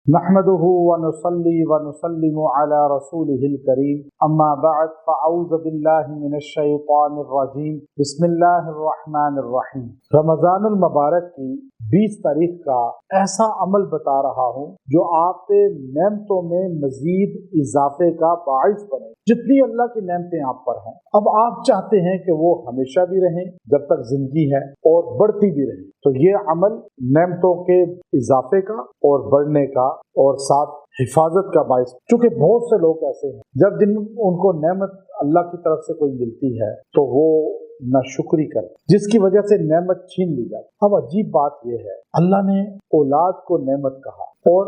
نحمده ونصلي ونسلم على رسوله الكريم اما بعد فاعوذ بالله من الشیطان الرجیم بسم اللہ الرحمن الرحیم۔ رمضان المبارک کی 20 تاریخ کا ایسا عمل بتا رہا ہوں جو آپ پہ نعمتوں میں مزید اضافے کا باعث بنے۔ جتنی اللہ کی نعمتیں آپ پر ہیں، اب آپ چاہتے ہیں کہ وہ ہمیشہ بھی رہیں جب تک زندگی ہے اور بڑھتی بھی رہیں، تو یہ عمل نعمتوں کے اضافے کا اور بڑھنے کا اور ساتھ حفاظت کا باعث، چونکہ بہت سے لوگ ایسے ہیں جب ان کو نعمت اللہ کی طرف سے کوئی ملتی ہے تو وہ ناشکری کرے، جس کی وجہ سے نعمت چھین لی جاتی۔ اب عجیب بات یہ ہے، اللہ نے اولاد کو نعمت کہا اور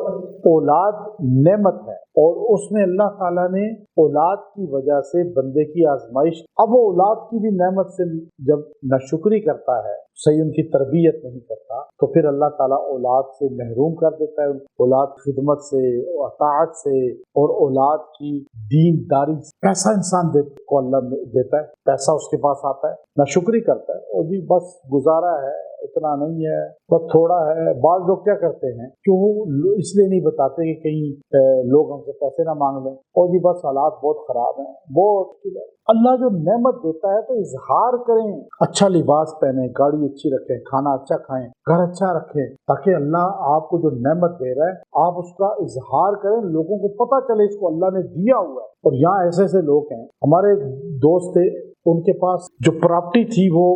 اولاد نعمت ہے، اور اس میں اللہ تعالیٰ نے اولاد کی وجہ سے بندے کی آزمائش، اب وہ اولاد کی بھی نعمت سے جب ناشکری کرتا ہے، صحیح ان کی تربیت نہیں کرتا، تو پھر اللہ تعالیٰ اولاد سے محروم کر دیتا ہے، اولاد خدمت سے، اطاعت سے، اور اولاد کی دین داری سے۔ پیسہ انسان کو اللہ دیتا ہے، پیسہ اس کے پاس آتا ہے، ناشکری کرتا ہے، اور جی بس گزارا ہے، اتنا نہیں ہے، بس تھوڑا ہے۔ بعض لوگ کیا کرتے ہیں کہ وہ اس لیے نہیں بتاتے کہ کہیں لوگ ہم سے پیسے نہ مانگ لیں، اور جی بس حالات بہت خراب ہیں، بہت مشکل ہے۔ اللہ جو نعمت دیتا ہے تو اظہار کریں، اچھا لباس پہنیں، گاڑی اچھی رکھیں، کھانا اچھا کھائیں، گھر اچھا رکھیں، تاکہ اللہ آپ کو جو نعمت دے رہا ہے آپ اس کا اظہار کریں، لوگوں کو پتہ چلے اس کو اللہ نے دیا ہوا ہے۔ اور یہاں ایسے ایسے لوگ ہیں، ہمارے ایک دوست تھے، ان کے پاس جو پراپرٹی تھی وہ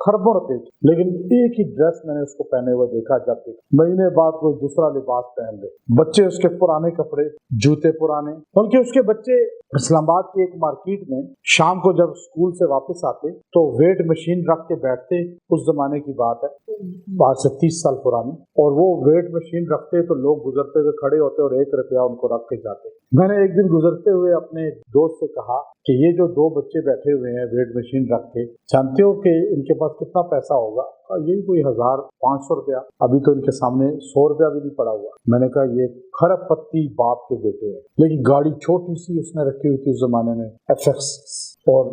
خربوں روپے کی، لیکن ایک ہی ڈریس میں نے اس کو پہنے ہوئے دیکھا، جب دیکھا مہینے بعد کوئی دوسرا لباس پہن لے، بچے اس کے پرانے کپڑے، جوتے پرانے، بلکہ اس کے بچے اسلام آباد کی ایک مارکیٹ میں شام کو جب اسکول سے واپس آتے تو ویٹ مشین رکھ کے بیٹھتے، اس زمانے کی بات ہے، آج سے 30 سال پرانی، اور وہ ویٹ مشین رکھتے تو لوگ گزرتے ہوئے کھڑے ہوتے اور 1 روپیہ ان کو رکھ کے جاتے۔ میں نے ایک دن گزرتے ہوئے اپنے دوست سے کہا کہ یہ جو 2 بچے بیٹھے ہوئے ہیں ویٹ مشین رکھ کے، جانتے ہو کہ ان کے پاس کتنا پیسہ ہوگا؟ یہی کوئی 1500 روپیہ، ابھی تو ان کے سامنے 100 روپیہ بھی نہیں پڑا ہوا۔ میں نے کہا یہ کھرب پتی باپ کے بیٹے ہیں، لیکن گاڑی چھوٹی سی اس نے رکھی ہوئی تھی اس زمانے میں، FX، اور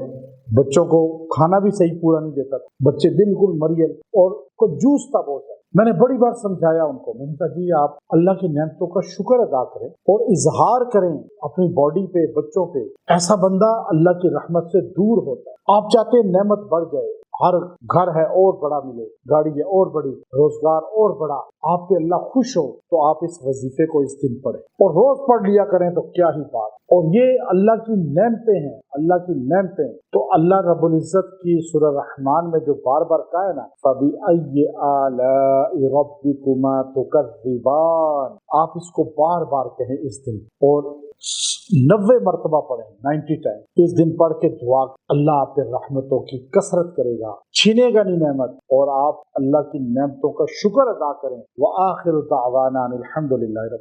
بچوں کو کھانا بھی صحیح پورا نہیں دیتا تھا، بچے بالکل مریل اور کنجوس تھا بہت زیادہ۔ میں نے بڑی بار سمجھایا ان کو، میں نے کہا جی آپ اللہ کی نعمتوں کا شکر ادا کریں اور اظہار کریں اپنی باڈی پہ، بچوں پہ۔ ایسا بندہ اللہ کی رحمت سے دور ہوتا ہے۔ آپ چاہتے ہیں نعمت بڑھ جائے، ہر گھر ہے اور بڑا ملے، گاڑی ہے اور بڑی، روزگار اور بڑا، آپ پہ اللہ خوش ہو، تو آپ اس وظیفے کو اس دن پڑھیں اور روز پڑھ لیا کریں تو کیا ہی بات۔ اور یہ اللہ کی نعمتیں ہیں، اللہ کی نعمتیں۔ تو اللہ رب العزت کی سورہ رحمان میں جو بار بار کہا ہے نا، فَبِأَيِّ آلَاءِ رَبِّكُمَا تُكَذِّبَانِ، آپ اس کو بار بار کہیں اس دن، اور 90 مرتبہ پڑھیں، 90 ٹائم اس دن پڑھ کے دعا، اللہ آپ پہ رحمتوں کی کثرت کرے گا، چھینے گا نہیں نعمت، اور آپ اللہ کی نعمتوں کا شکر ادا کریں۔ وآخر دعوانا الحمد للہ رب